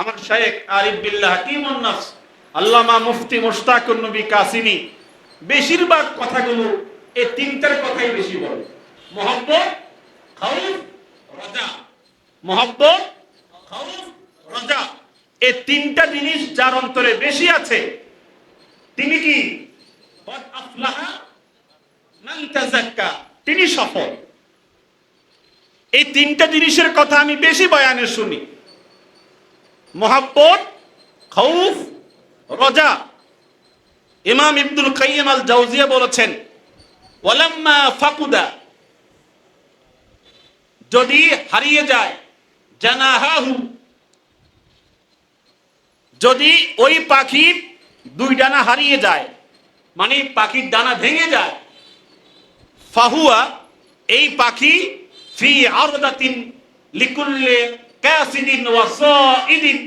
আমার শায়েখ আরিফ বিল্লাহ হাকিমুন নাফস আল্লামা মুফতি মুশতাকুন নবী কাসিমি বেশিরভাগ কথাগুলো এই তিনটার কথাই বেশি বলে। মুহাব্বত, খাউফ, রাজা। মুহাব্বত, খাউফ, রাজা, এই তিনটা জিনিস যার অন্তরে বেশি আছে তিনি কি কদ আফলাহা মান তাযাক্কা, তিনি সফল। এই তিনটা জিনিসের কথা আমি বেশি বয়ানে শুনি, মুহাব্বত, খাউফ, রাজা। ইমাম ইবনুল কাইয়িম আল জাওজিয়া বলেছেন ওয়ালাম্মা ফাকুদা, যদি হারিয়ে যায়, জানাহাহু, যদি ওই পাখির দুই ডানা হারিয়ে যায়, মানে পাখির ডানা ভেঙে যায়, ফাহুয়া, এই পাখি ফি আরদাতিন লিকুল্লি কাসিদিন ওয়া সাইদিন,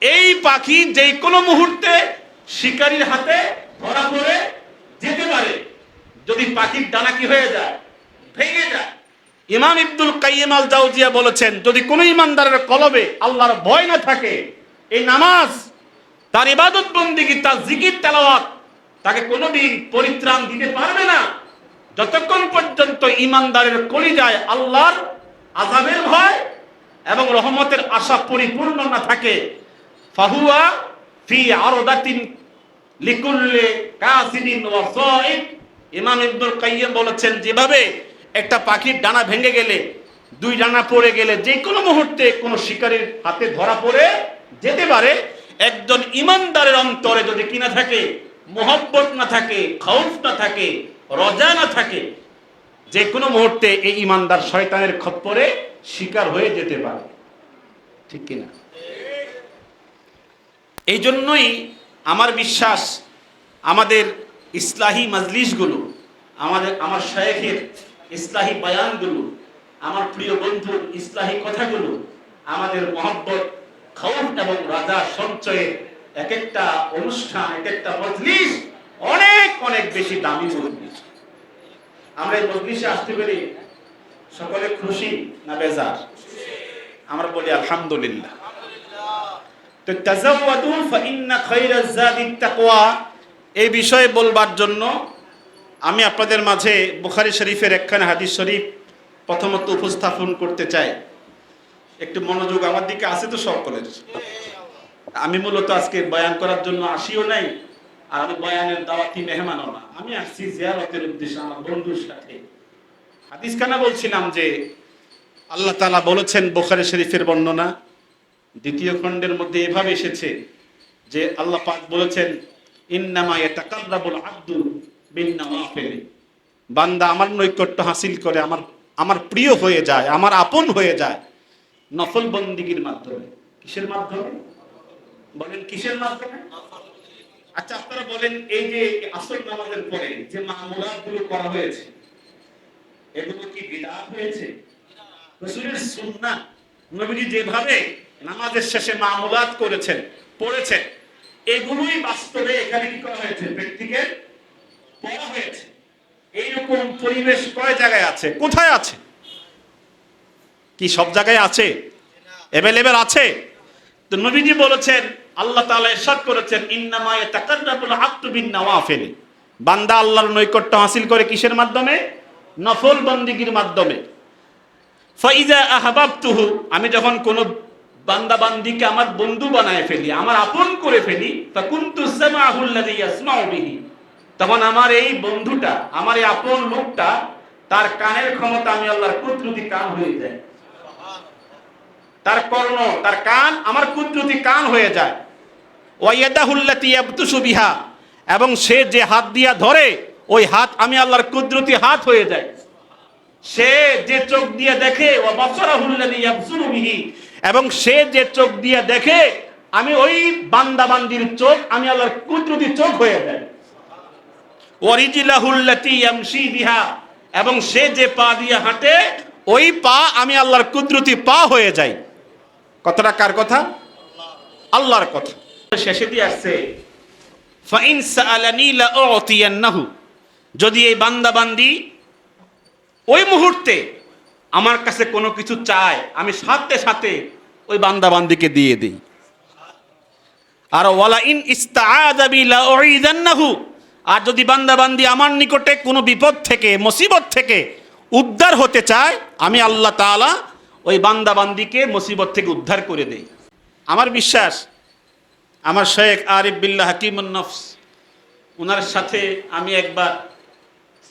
এই পাখি যে কোনো মুহূর্তে শিকারীর হাতে ধরা পড়ে যেতে পারে যদি পাখির ডানা কি হয়ে যায়, ভেঙে যায়। ইমাম ইবনুল কাইয়িম আল জাওজিয়া বলেছেন যদি কোনো ইমানদারের কলবে আল্লাহর ভয় না থাকে, এই নামাজ, তার ইবাদত বন্দেগী, তার জিকির তেলাওয়াত তাকে কোনোদিন পরিত্রাণ দিতে পারবে না যতক্ষণ পর্যন্ত ইমানদারের কলিজায় আল্লাহর আযাবের ভয় এবং রহমতের আশা পরিপূর্ণ না থাকে। ফাহুয়া ফি আরদাতিন লিকুল্লি কাসিদিন ওয়া সাইদ, ইমাম ইবনুল কাইয়িম বলেছেন যেভাবে একটা পাখির ডানা ভেঙে গেলে, দুই ডানা পড়ে গেলে যে কোনো মুহূর্তে কোনো শিকারীর হাতে ধরা পড়ে যেতে পারে, একজন ইমানদারের অন্তরে যদি কি না থাকে, মুহাব্বত না থাকে, খাউফ না থাকে, রজা না থাকে, যে কোনো মুহূর্তে এই ইমানদার শয়তানের খপ্পরে শিকার হয়ে যেতে পারে। ঠিক কিনা? এই জন্যই আমার বিশ্বাস আমাদের ইসলাহী মাজলিসগুলো, আমার শায়েখের ইসলাহী বয়ানগুলো, আমার প্রিয় বন্ধুর ইসলাহী কথাগুলো আমাদের মুহাব্বত, খাউফ এবং রাজা সঞ্চয়ে এক একটা অনুষ্ঠান, এক একটা মজলিস অনেক অনেক বেশি দামি মজলিস। আমরা এই মজলিসে আসতে পেরে সকলে খুশি না বেজার? আমরা বলি আলহামদুলিল্লাহ। তো তাযাওয়াদু ফাইন্না খায়রাজ যাদিত তাকওয়া, এই বিষয়ে বলবার জন্য আমি আপনাদের মাঝে বুখারী শরীফের একখানা হাদিস শরীফ প্রথমত উপস্থাপন করতে চাই। একটু মনোযোগ আমার দিকে আছে তো সকলের? আমি মূলত আজকে বয়ান করার জন্য আসিও নাই, আর আমি বয়ানের দাওয়াতি মেহমানও না, আমি আসছি জিয়ারতের উদ্দেশ্যে আমার বন্ধুর সাথে। হাদিস খানা বলছিলাম যে আল্লাহ তাআলা বলেছেন, বুখারী শরীফের বর্ণনা দ্বিতীয় খণ্ডের মধ্যে এভাবে এসেছে যে আল্লাহ পাক বলেছেন ইন্নামা ইয়াতাকাররাবুল আবদু বিন-নওয়াফিল, বান্দা আমার নৈকট্য হাসিল করে, আমার প্রিয় হয়ে যায়, আমার আপন হয়ে যায় নফল বন্দেগীর মাধ্যমে। কিসের মাধ্যমে বলেন? কিসের মাধ্যমে? আচ্ছা আপনারা বলেন, এই যে আসর নামাজের পরে যে মামুলাতগুলো করা হয়েছে, এগুলো কি বিদআত হয়েছে? রাসূলের সুন্নাহ, নবীজি যেভাবে নামাজের শেষে মামুলাত করেছেন, পড়েছেন, এগুলোই বাস্তবে এখানে কি করা হয়েছে, প্র্যাকটিক্যাল করা হয়েছে। এইরকম পরিবেশ কয় জায়গায় আছে? কোথায় আছে? কি সব জায়গায় আছে? অ্যাভেলেবেল আছে? তো নবীজি বলেছেন, আল্লাহ তাআলা ইরশাদ করেছেন ইন্নামা ইয়াতাকাররাবুল আবদু বিন-নওয়াফিল, বান্দা আল্লাহর নৈকট্য হাসিল করে কিসের মাধ্যমে? নফল বন্দেগীর মাধ্যমে। ফাইজা আহবাবতুহু, আমি যখন কোন বান্দা বান্দিকে আমার বন্ধু বানায় ফেলি, আমার আপন করে ফেলি, ফাকুনতু সামাহুল লাযী ইয়াসমাউ বিহি, তখন আমার এই বন্ধুটা, আমার এই আপন লোকটা, তার কানের ক্ষমতা আমি আল্লাহর কুদরতি কান হয়ে যায়। তার কর্ণ, তার কান আমার কুদরতি কান হয়ে যায়। ওয়া ইয়াদাহুল্লাতী ইয়াবতুশু বিহা, এবং সে যে হাত দিয়া ধরে, ওই হাত আমি আল্লাহর কুদরতি হাত হয়ে যায়। সে যে চোখ দিয়ে দেখে, ওয়া বাসারাহুল্লাযী ইয়াবসুরু বিহি, এবং সে যে চোখ দিয়ে দেখে, আমি ওই বান্দা বান্দির চোখ আমি আল্লাহর কুদরতি চোখ হয়ে যায়। ওয়া রিজলাহুল্লাতী ইয়ামশী বিহা, এবং সে যে পা দিয়ে হাঁটে, ওই পা আমি আল্লাহর কুদরতি পা হয়ে যাই। কথাটা কার কথা? আল্লাহর কথা। শেষে দিয়ে আসছে ফাইন সাআলানী লাউতিয়ান্নাহু, যদি এই বান্দা বান্দি ওই মুহূর্তে আমার কাছে কোনো কিছু চায়, আমি সাথে সাথে ওই বান্দা বান্দিকে দিয়ে দিই। আর ওয়ালা ইন ইস্তাআযা বি লা উঈদান্নাহু, আর যদি বান্দা বান্দি আমার নিকটে কোনো বিপদ থেকে মুসিবত থেকে উদ্ধার হতে চায়, আমি আল্লাহ তাআলা ওই বান্দা বান্দিকে মুসিবত থেকে উদ্ধার করে দেই। আমার বিশ্বাস, আমার শেখ আরিফ বিল্লাহ হাকিমুন নফস, ওনার সাথে আমি একবার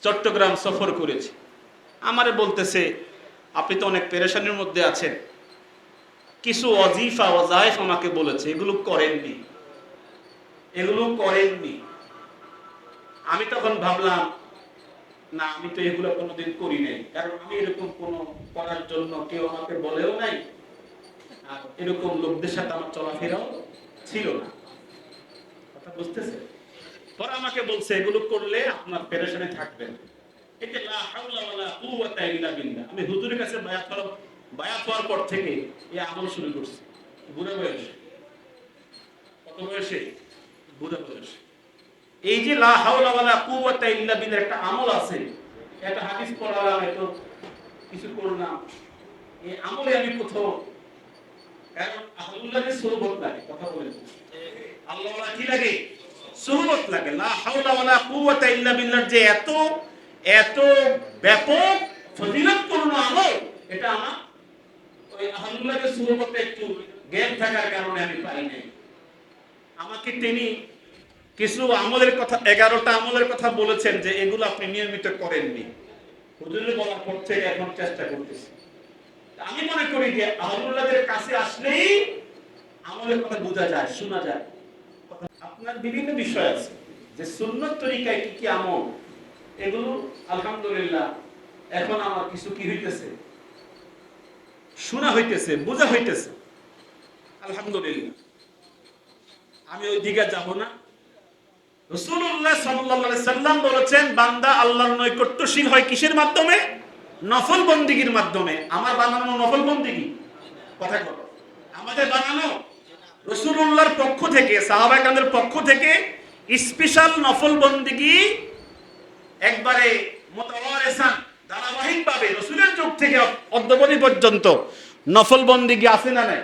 চট্টগ্রাম সফর করেছি। আমারে বলতেছে, আপনি তো অনেক পেরেশানির মধ্যে আছেন, কিছু ওয়াজিফা ওয়াজাইফ আমাকে বলেছে, এগুলো করেননি, এগুলো করেননি। আমি তখন ভাবলাম, না, আমি তো এগুলো কোনোদিন করি নাই, কারণ আমি এরকম কোনো করার জন্য কেউ আমাকে বলেও নাই, আর এরকম লোকদের সাথে আমার চলাফেরাও ছিল না। কথা বুঝতেছে? পরে আমাকে বলছে, এগুলো করলে আপনার পেরেশানি থাকবে না। এটা লা হাওলা ওয়ালা কুওয়াতা ইল্লা বিল্লাহ। আমি হুজুরের কাছে বায়াত হওয়ার পর থেকে এই আমল শুরু করছি। বুড়া বয়সে, কত বয়সে? বুড়া বয়সে। এই যে লা হাওলা ওয়ালা কুওয়াতা ইল্লা বিল্লাহ একটা আমল আছে, একটা হাদিস পড়ালাম, এত কিছু করলাম, এই আমলে আমি কোথাও, কারণ আল্লাহর সুবহাত লাগে, কথা বলেন, আল্লাহ ওয়ালা কি লাগে? সুবহাত লাগে। লা হাওলা ওয়ালা কুওয়াতা ইল্লা বিল্লাহ যে এত এত ব্যাপক ফজিলতপূর্ণ আমল, এটা আমার ওই আল্লাহর সুবহাতে একটু জ্ঞান থাকার কারণে আমি পাই নাই। আমাকে তিনি কিছু আমলের কথা, 11টা আমলের কথা বলেছেন যে এগুলো আপনি নিয়মিত করেননি। হুজুরের বলার পর থেকে এখন চেষ্টা করতেছি। আমি মনে করি যে আল্লাহর কাছে আসলেই আমলের কথা বোঝা যায়, শোনা যায়। আপনার বিভিন্ন বিষয় আছে যে সুন্নত তরিকায় কি কি আমল, এগুলো আলহামদুলিল্লাহ এখন আমার কিছু কি হইতেছে, শোনা হইতেছে, বোঝা হইতেছে, আলহামদুলিল্লাহ। আমি ওই দিকে যাব না। রাসূলুল্লাহ সাল্লাল্লাহু আলাইহি সাল্লাম বলেছেন, বান্দা আল্লাহর নৈকট্যশীল হয় কিসের মাধ্যমে? নফল বন্দেগীর মাধ্যমে। আমার বানানো নফল বন্দেগী, কথা বলো, আমাদের বানানো রাসূলুল্লাহর পক্ষ থেকে, সাহাবায়ে কেরামদের পক্ষ থেকে স্পেশাল নফল বন্দেগী, একবারে মুতাওয়ারিসান, ধারাবাহিকভাবে রাসূলের যুগ থেকে অদ্যাবধি পর্যন্ত নফল বন্দেগী আছে না নাই?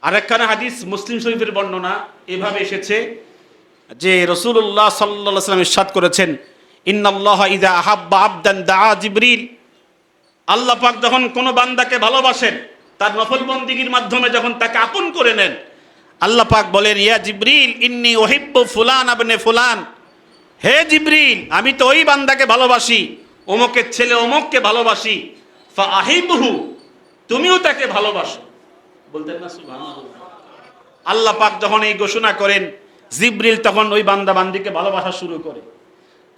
আরেকখানা হাদিস মুসলিম শরীফের বর্ণনা এভাবে এসেছে যে রাসূলুল্লাহ সাল্লাল্লাহু আলাইহি ওয়াসাল্লাম ইরশাদ করেছেন, ইন্নাল্লাহা ইযা আহাব্বা আবদান দাআ জিবরিল, আল্লাহ পাক যখন কোনো বান্দাকে ভালোবাসেন, তার নফল বন্দেগীর মাধ্যমে যখন তাকে আপন করে নেন, আল্লাহ পাক বলেন, ইয়া জিবরিল ইন্নী উহিব্বু ফুলান ইবনে ফুলান, হে জিবরিল, আমি তো ওই বান্দাকে ভালোবাসি, অমুকের ছেলে অমুককে ভালোবাসি, ফাআহিবহু, তুমিও তাকে ভালোবাসো। বলতেন না সুবহানাল্লাহ। আল্লাহ পাক যখন এই ঘোষণা করেন, জিবরিল তখন ওই বান্দা বান্দিকে ভালোবাসা শুরু করে।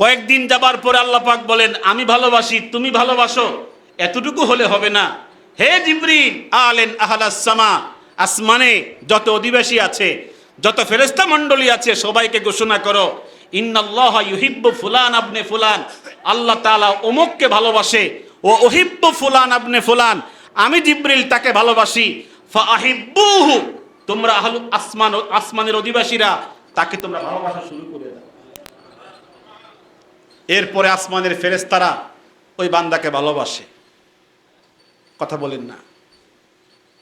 কয়েকদিন যাবার পরে আল্লাহ পাক বলেন, আমি ভালোবাসি, তুমি ভালোবাসো, এতটুকু হলে হবে না। হে জিবরিল, আলেন আহলাস সামা, আসমানে যত অধিবাসী আছে, যত ফেরেশতা মণ্ডলী আছে, সবাইকে ঘোষণা করো, ইন্নাল্লাহা ইউহিব্বু ফুলান ইবনে ফুলান, আল্লাহ তাআলা অমুককে ভালোবাসে, ও উহিব্বু ফুলান ইবনে ফুলান, আমি জিবরিল তাকে ভালোবাসি, ফাআহিব্বুহু, তোমরা আসমানের অধিবাসীরা তাকে তোমরা ভালোবাসা শুরু করে দাও। এরপরে আসমানের ফেরেশতারা ওই বান্দাকে ভালোবাসে। কথা বলেন না?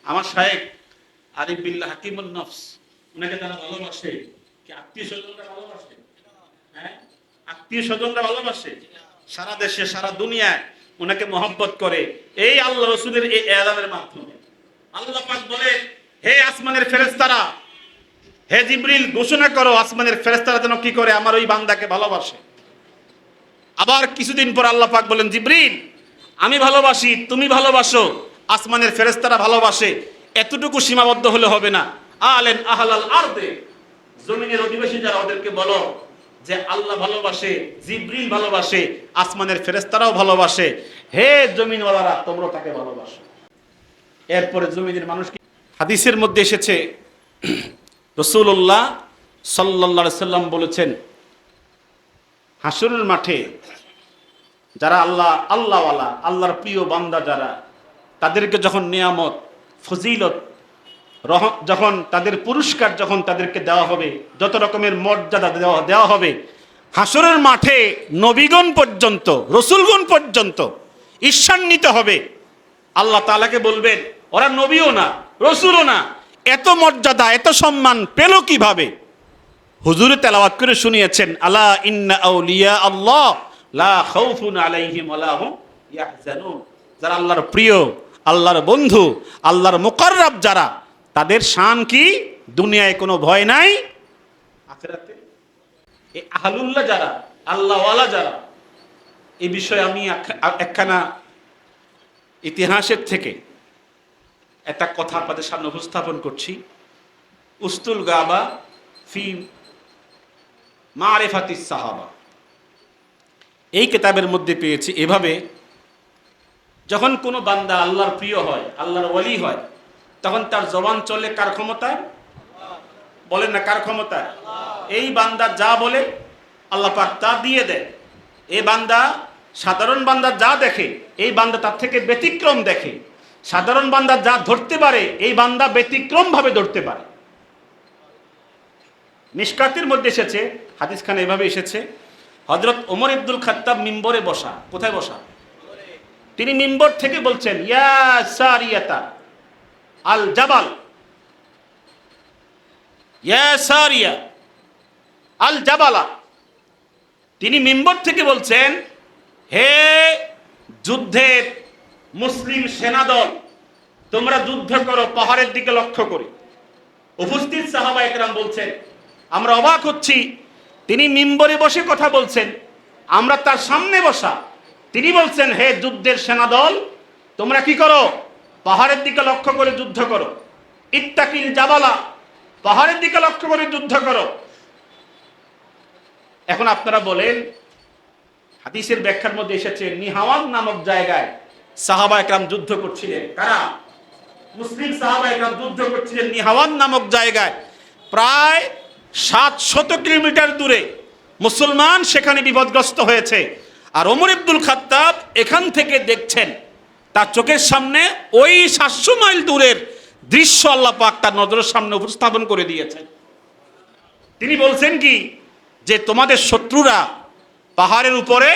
আমার শায়েখ আরিফ বিল্লাহ হাকিমুন নফস, উনাকে তারা ভালোবাসে কি? আত্মীয় স্বজনরা ভালোবাসে, হ্যাঁ, আত্মীয় স্বজনরা ভালোবাসে, সারা দেশে সারা দুনিয়ায় উনাকে মহব্বত করে এই আল্লাহ রাসূলের এই এলানের মাধ্যমে। আল্লাহ পাক বলে, হে আসমানের ফেরেশতারা, হে জিবরিল, ঘোষণা করো আসমানের ফেরেশতারা যেন কি করে? আমার ওই বান্দাকে ভালোবাসে। আবার কিছুদিন পর আল্লাহ পাক বলেন, জিবরিল, আমি ভালোবাসি, তুমি ভালোবাসো, আসমানের ফেরেশতারা ভালোবাসে, এতটুকু সীমাবদ্ধ হলে হবে না। আলেন আহলাল আরদে, জমিনের অধিবাসী যারা, ওদেরকে বলো যে আল্লাহ ভালোবাসে, জিবরিল ভালোবাসে, আসমানের ফেরেশতারাও ভালোবাসে, হে জমিনওয়ালারা, তোমরা তাকে ভালোবাসো। এরপরে জমিনের মানুষ, হাদিসের মধ্যে এসেছে রাসূলুল্লাহ সাল্লাল্লাহু আলাইহি সাল্লাম বলেছেন, হাসরের মাঠে যারা আল্লাহওয়ালা, আল্লাহর প্রিয় বান্দা যারা, তাদেরকে যখন নিয়ামত, ফজিলত, যখন তাদের পুরস্কার যখন তাদেরকে দেওয়া হবে, যত রকমের মর্যাদা দেওয়া হবে, হাসরের মাঠে নবীগণ পর্যন্ত, রসুলগণ পর্যন্ত ঈর্ষান্বিত হবে। আল্লাহ তাআলাকে বলবেন, ওরা নবীও না, রসুলও না, এত মর্যাদা এত সম্মান পেল কিভাবে? হুজুর তেলাওয়াত করে শুনিয়েছেন, আলা ইন্না আউলিয়া আল্লাহ লা খাউফুন আলাইহিম ওয়া লা হুম ইয়াহজানুন। যারা আল্লাহর প্রিয়, আল্লাহর বন্ধু, আল্লাহর মুকাররাব যারা, তাদের শান কি? দুনিয়ায় কোনো ভয় নাই, আখিরাতে। এই আহলুল্লাহ যারা, আল্লাহওয়ালা যারা, এই বিষয়ে আমি একখানা ইতিহাসের থেকে একটা কথা আপনাদের সামনে উপস্থাপন করছি। উস্তুল গাবা ফি মারিফাতিস সাহাবা, এই কিতাবের মধ্যে পেয়েছি এভাবে, যখন কোনো বান্দা আল্লাহর প্রিয় হয়, আল্লাহর ওয়ালি হয়, তখন তার জবান চলে কার ক্ষমতায়? বলেন না, কার ক্ষমতায়? এই বান্দা যা বলে আল্লাহ পাক তা দিয়ে দেয়। এই বান্দা সাধারণ বান্দা যা দেখে, এই বান্দা তার থেকে ব্যতিক্রম দেখে। সাধারণ বান্দা যা ধরতে পারে, এই বান্দা ব্যতিক্রম ভাবে ধরতে পারে। মিশকাতের মধ্যে এসেছে, হাদিস খানে এভাবে এসেছে, হযরত ওমর ইবনুল খাত্তাব মিম্বরে বসা। কোথায় বসা? তিনি মিম্বর থেকে বলছেন, ইয়া সারিয়াতা আল জাবাল, ইয়া সারিয়া আল জাবালা। তিনি মিম্বর থেকে বলছেন, হে যুদ্ধের মুসলিম সেনাদল, তোমরা যুদ্ধ করো পাহাড়ের দিকে লক্ষ্য করে। উপস্থিত সাহাবায়ে কেরাম বলছেন, আমরা অবাক হচ্ছি, তিনি মিম্বরে বসে কথা বলছেন, আমরা তার সামনে বসা। তিনি বলছেন, হে যুদ্ধের সেনাদল, তোমরা কি করো? পাহাড়ের দিকে লক্ষ্য করে যুদ্ধ করো। ইত্তাকিল জাবালা, পাহাড়ের দিকে লক্ষ্য করে যুদ্ধ করো। এখন আপনারা বলেন, হাদিসের ব্যাখ্যার মধ্যে এসেছে নিহাওয়ান নামক জায়গায় সাহাবায়ে কেরাম যুদ্ধ করছিলেন। কারা? মুসলিম সাহাবায়ে কেরাম যুদ্ধ করছিলেন নিহাওয়ান নামক জায়গায়। প্রায় 700 কিলোমিটার দূরে মুসলমান সেখানে বিপদগ্রস্ত হয়েছে। আর ওমর ইবনুল খাত্তাব এখান থেকে দেখছেন, তার চোখের সামনে ওই 700 মাইল দূরের দৃশ্য আল্লাহ পাক তার নজরের সামনে উপস্থাপন করে দিয়েছেন। তিনি বলছেন কি, যে তোমাদের শত্রুরা পাহাড়ের উপরে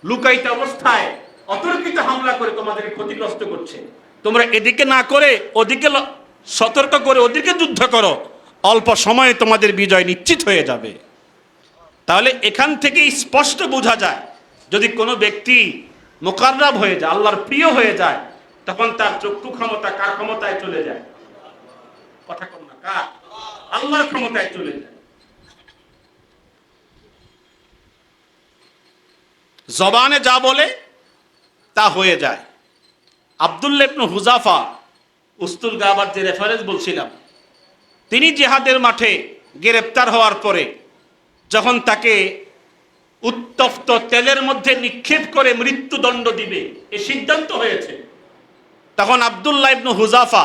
লুকায়িত অবস্থায় অতর্কিত হামলা করে তোমাদের ক্ষতিগ্রস্ত করছে। তোমরা এদিকে না করে ওদিকে সতর্ক করে ওদিকে যুদ্ধ করো, অল্প সময়ে তোমাদের বিজয় নিশ্চিত হয়ে যাবে। তাহলে এখান থেকে স্পষ্ট বোঝা যায়, যদি কোনো ব্যক্তি মুকাররাব হয়ে যায়, আল্লাহর প্রিয় হয়ে যায়, তখন তার চক্ষু ক্ষমতা কার ক্ষমতায় চলে যায়? কথা কম না, কার? আল্লাহর ক্ষমতায় চলে যায়। জবানে যা বলে তা হয়ে যায়। আব্দুল্লাহ ইবনে হুযাফা, উস্তুল গাবার যে রেফারেন্স বলছিলাম, তিনি জিহাদের মাঠে গ্রেফতার হওয়ার পরে যখন তাকে উত্তপ্ত তেলের মধ্যে নিক্ষেপ করে মৃত্যুদণ্ড দিবে এই সিদ্ধান্ত হয়েছে, তখন আব্দুল্লাহ ইবনে হুযাফা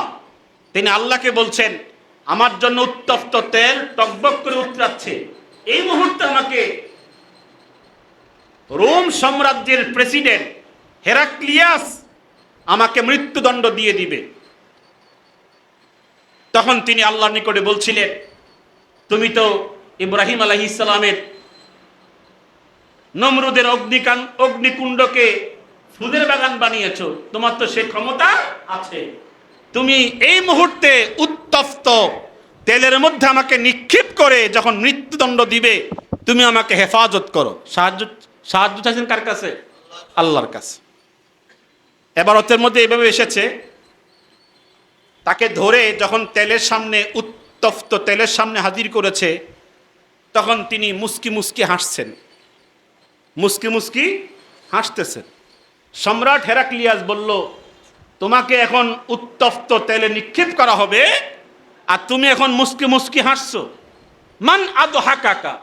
তিনি আল্লাহকে বলছেন, আমার জন্য উত্তপ্ত তেল টকবক করে উতরাচ্ছে, এই মুহূর্তে আমাকে রোম সাম্রাজ্যের প্রেসিডেন্ট হেরাক্লিয়াস আমাকে মৃত্যুদণ্ড দিয়ে দিবে। তখন তিনি আল্লাহর নিকটে বলছিলেন, তুমি তো ইব্রাহিম আলাইহিস সালামের নমরুদের অগ্নিকুণ্ডকে ফুলের বাগান বানিয়েছো, তোমার তো সে ক্ষমতা আছে। তুমি এই মুহূর্তে উত্তপ্ত তেলের মধ্যে আমাকে নিক্ষেপ করে যখন মৃত্যুদণ্ড দিবে, তুমি আমাকে হেফাজত করো। সাহায্য চাইছেন কার কাছে? আল্লাহর কাছে। এবারতের মধ্যে এইভাবে এসেছে, তাকে ধরে যখন তেলের সামনে, উত্তপ্ত তেলের সামনে হাজির করেছে, তখন তিনি মুস্কি মুস্কি হাসছেন, মুস্কি মুস্কি হাসতেছেন। সম্রাট হেরাক্লিয়াস বলল, তোমাকে এখন উত্তপ্ত তেলে নিক্ষেপ করা হবে আর তুমি এখন মুস্কি মুস্কি হাসছো। মান আদহাকাকা,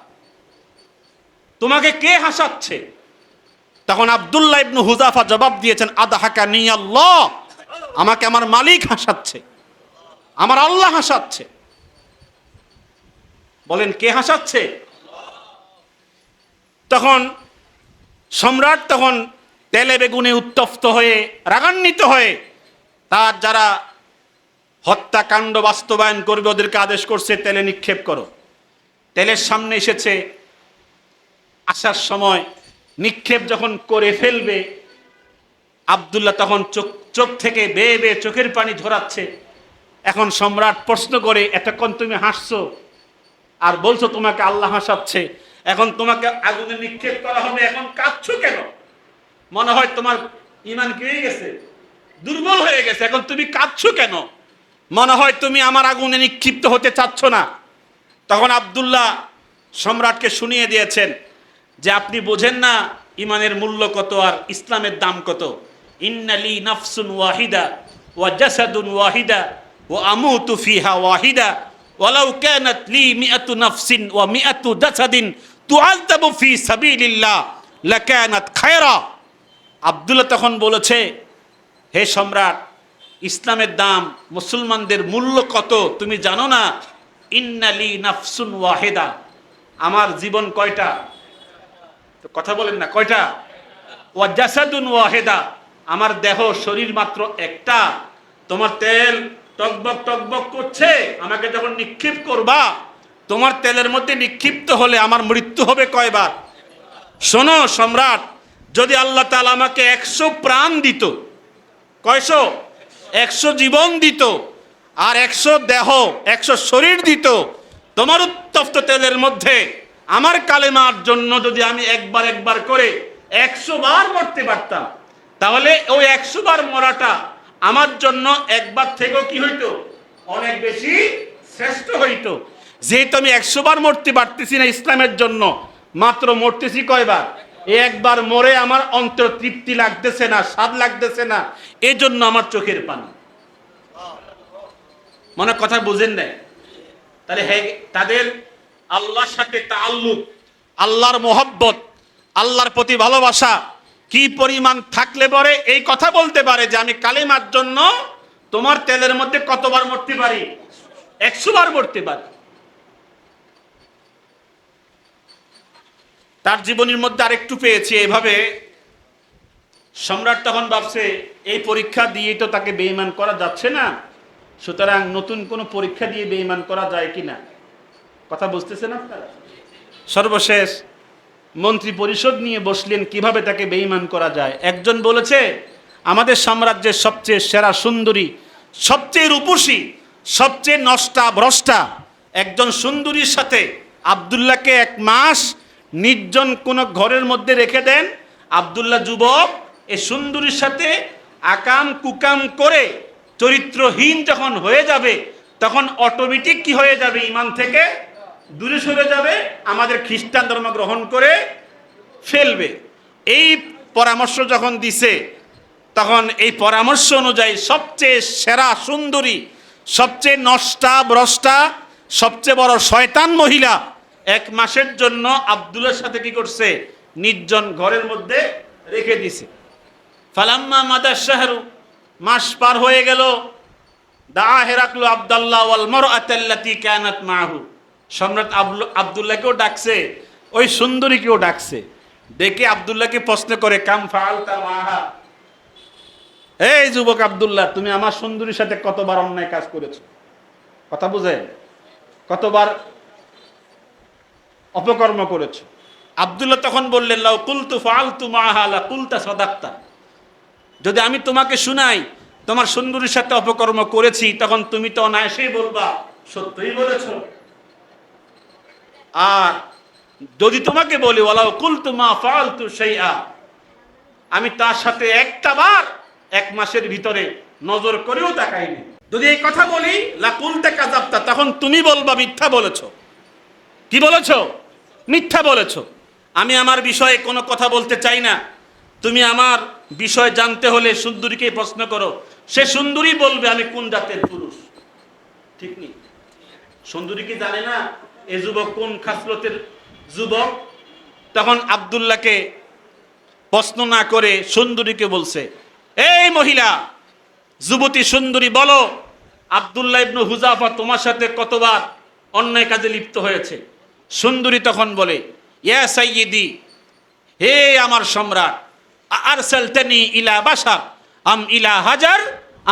তোমাকে কে হাসাচ্ছে? তখন আব্দুল্লাহ ইবনে হুযাফা জবাব দিয়েছেন, আদহাকানি আল্লাহ, আমাকে আমার মালিক হাসাচ্ছে, আমার আল্লাহ হাসাচ্ছে। বলেন, কে হাসাচ্ছে? তখন সম্রাট তখন তেলে বেগুনে উত্তপ্ত হয়ে রাগান্বিত হয়ে তার যারা হত্যাকাণ্ড বাস্তবায়ন করবে ওদেরকে আদেশ করছে, তেলে নিক্ষেপ করো। তেলের সামনে এসেছে, আসার সময় নিক্ষেপ যখন করে ফেলবে, আব্দুল্লাহ তখন চোখ থেকে বেয়ে বেয়ে চোখের পানি ঝরাচ্ছে। এখন সম্রাট প্রশ্ন করে, এতক্ষণ তুমি হাসছো আর বলছো তোমাকে আল্লাহ হাসাচ্ছে, এখন তোমাকে আগুনে নিক্ষেপ করা হবে, এখন কাঁদছো কেন? মনে হয় তোমার ঈমান কি হয়ে গেছে, দুর্বল হয়ে গেছে, এখন তুমি কাঁদছো কেন? মনে হয় তুমি আমার আগুনে নিক্ষিপ্ত হতে চাচ্ছ না। তখন আব্দুল্লাহ সম্রাটকে শুনিয়ে দিয়েছেন যে আপনি বোঝেন না ঈমানের মূল্য কত আর ইসলামের দাম কত। ইন্নালি নাফসুন ওয়াহিদা ওয়া জাসাদুন ওয়াহিদা ওয়া আমুতু ফিহা ওয়াহিদা ওয়ালাউ কানাত লি মিআতু নাফসিন ওয়া মিআতু জাসাদিন তুআযাবু ফি সাবিলিল্লাহ লাকানাত খায়রা। আব্দুল্লাহ তখন বলেছে, হে সম্রাট, ইসলামের দাম, মুসলমানদের মূল্য কত তুমি জানো না? ইন্নালি নাফসুন ওয়াহিদা, আমার জীবন কয়টা? তো কথা বলেন না, কয়টা? ওয়া জাসাদুন ওয়াহিদা, আমার দেহ শরীর মাত্র একটা। তোমার তেল টকবক টকবক করছে, আমাকে যখন নিক্ষেপ করবা, তোমার তেলের মধ্যে নিক্ষিপ্ত হলে আমার মৃত্যু হবে কয়বার? শোনো সম্রাট, যদি আল্লাহ তাআলা আমাকে 100 প্রাণ দিত, কয়শো? 100 জীবন দিত, আর 100 দেহ, 100 শরীর দিত, তোমার উত্তপ্ত তেলের মধ্যে আমার কালেমার জন্য যদি আমি একবার একবার করে 100 বার মরতে পারতাম, তাহলে ওই 100 বার মরাটা আমার জন্য একবার থেকেও কি হইতো? অনেক বেশি শ্রেষ্ঠ হইতো। যেহেতু আমি 100 বার মরতে পারতেছি না ইসলামের জন্য, মাত্র মরতেছি কয়বার? একবার মরে আমার অন্তর তৃপ্তি লাগতেছে না, স্বাদ লাগতেছে না, এই জন্য আমার চোখের পানি। মনে কথা বুঝেন নাই? তাহলে তাদের আল্লাহর সাথে তাআল্লুক, আল্লাহর মোহব্বত, আল্লাহর প্রতি ভালোবাসা কি পরিমাণ থাকলে পরে এই কথা বলতে পারে যে আমি কালেমার জন্য তোমার তেলের মধ্যে কতবার মরতে পারি? 100 বার মরতে পারি। তার জীবনের মধ্যে আরেকটু পেয়েছি এভাবে। সম্রাট তখন ভাবছে এই পরীক্ষা দিয়ে তো তাকে বেঈমান করা যাচ্ছে না, সুতরাং নতুন কোনো পরীক্ষা দিয়ে বেঈমান করা যায় কিনা। কথা বুঝতেছেন আপনারা? সর্বশেষ মন্ত্রী পরিষদ নিয়ে বসলেন কিভাবে তাকে বেঈমান করা যায়। একজন বলেছে আমাদের সাম্রাজ্যের সবচেয়ে সেরা সুন্দরী, সবচেয়ে রূপসী, সবচেয়ে নষ্টা ভ্রষ্টা একজন সুন্দরীর সাথে আব্দুল্লাহকে 1 মাস নির্জন কোনো ঘরের মধ্যে রেখে দেন। আব্দুল্লাহ যুবক এই সুন্দরীর সাথে আকাম কুকাম করে চরিত্রহীন যখন হয়ে যাবে, তখন অটোমেটিক কি হয়ে যাবে? ঈমান থেকে দূরে সরে যাবে, আমাদের খ্রিস্টান ধর্ম গ্রহণ করে ফেলবে। এই পরামর্শ যখন দিছে, তখন এই পরামর্শ অনুযায়ী সবচেয়ে সেরা সুন্দরী, সবচেয়ে নষ্টা ভ্রষ্টা, সবচেয়ে বড় শয়তান মহিলা 1 মাসের জন্য আব্দুল্লাহর সাথে কি করছে? নির্জন ঘরের মধ্যে রেখে দিছে। ফালাম্মা মাদা শাহরু, মাস পার হয়ে গেল। দা হেরাকলু আব্দুল্লাহ ওয়াল মারআতাল্লাতী কানাত মাহু, সম্রাট আব্দুল্লাহকেও ডাকছে, ওই সুন্দরীকেও ডাকছে। ডেকে আব্দুল্লাহকে প্রশ্ন করে, কাম ফাআলতা মাহা, এই যুবক আব্দুল্লাহ, তুমি আমার সুন্দরীর সাথে কতবার অন্যায় কাজ করেছো? কথা বুঝে? কতবার অপকর্ম করেছো? আব্দুল্লাহ তখন বললেন, লাউ কুলতু ফাআলতু মাহা লা কুলতা সাদাক্তা, যদি আমি তোমাকে শুনাই তোমার সুন্দরীর সাথে অপকর্ম করেছি, তখন তুমি তো অনায়াসেই বলবা সত্যই বলেছো। আর যদি তোমাকে বলি ওয়ালাউ কুলতু মা ফাআলতু শাইআ, আমি তার সাথে একটা বার 1 মাসের ভিতরে নজর করেও তাকাইনি, যদি এই কথা বলি লা কুলতা কাযাবতা, তখন তুমি বলবা মিথ্যা বলেছো। কি বলেছো? মিথ্যা বলেছো। আমি আমার বিষয়ে কোনো কথা বলতে চাই না, তুমি আমার বিষয় জানতে হলে সুন্দরীকে প্রশ্ন করো, সে সুন্দরী বলবে আমি কোন জাতের পুরুষ। ঠিক নেই? সুন্দরী কি জানে না এ যুবক কোন খাসলতের যুবক? তখন আব্দুল্লাহকে প্রশ্ন না করে সুন্দরীকে বলছে, এই মহিলা যুবতী সুন্দরী, বলো আব্দুল্লাহ ইবনে হুযাফা তোমার সাথে কতবার অন্যায় কাজে লিপ্ত হয়েছে? সুন্দরী তখন বলে, ইয়া সাইয়্যিদি, হে আমার সম্রাট, আরসালতানি ইলা বাশার আম ইলা হাজার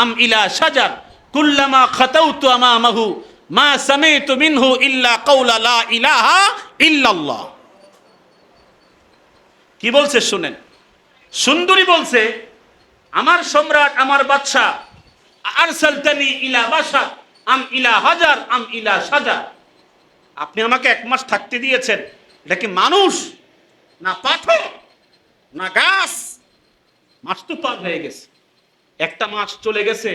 আম ইলা শাজার কুল্লামা খাতাউতু আমামাহু মা সামি'তু মিনহু ইল্লা কাওলা লা ইলাহা ইল্লাল্লাহ। কি বলছে শুনেন। সুন্দরী বলছে, আমার সম্রাট, আমার বাদশা, আরসালতানি ইলা বাশার আম ইলা হাজার আম ইলা সাজার। আপনি আমাকে 1 মাস থাকতে দিয়েছেন, এটা কি মানুষ না পাথর না গাছ? মাস তো পার হয়ে গেছে, একটা মাস চলে গেছে,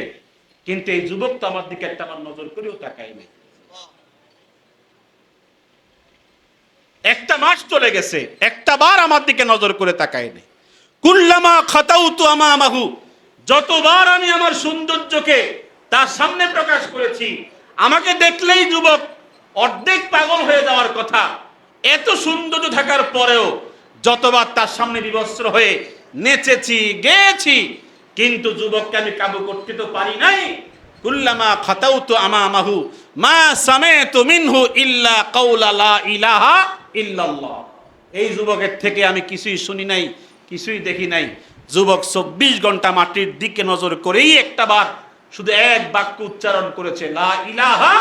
কিন্তু এই যুবক তো আমার দিকে একটা বার নজর করেও তাকায় নাই। একটা মাস চলে গেছে, একটা বার আমার দিকে নজর করে তাকায় নাই। কুল্লামা খাতাউতু আমামাহু, যতবার আমি আমার সৌন্দর্যকে তার সামনে প্রকাশ করেছি, আমাকে দেখলেই যুবক অর্ধেক পাগল হয়ে যাওয়ার কথা, এত সৌন্দর্য থাকার পরেও যতবার তার সামনে বিবস্ত্র হয়ে নেচেছি গেয়েছি, কিন্তু যুবককে আমি কাবু করতে তো পারি নাই। কুল্লামা খাতাউতু আমামাহু মা সামি'তু মিনহু ইল্লা কাওলা লা ইলাহা ইল্লাল্লাহ। এই যুবকের থেকে আমি কিছুই শুনি নাই, কিছুই দেখি নাই। যুবক 24 ঘন্টা মাটির দিকে নজর করেই একটা বার শুধু এক বাক্য উচ্চারণ করেছে, লা ইলাহা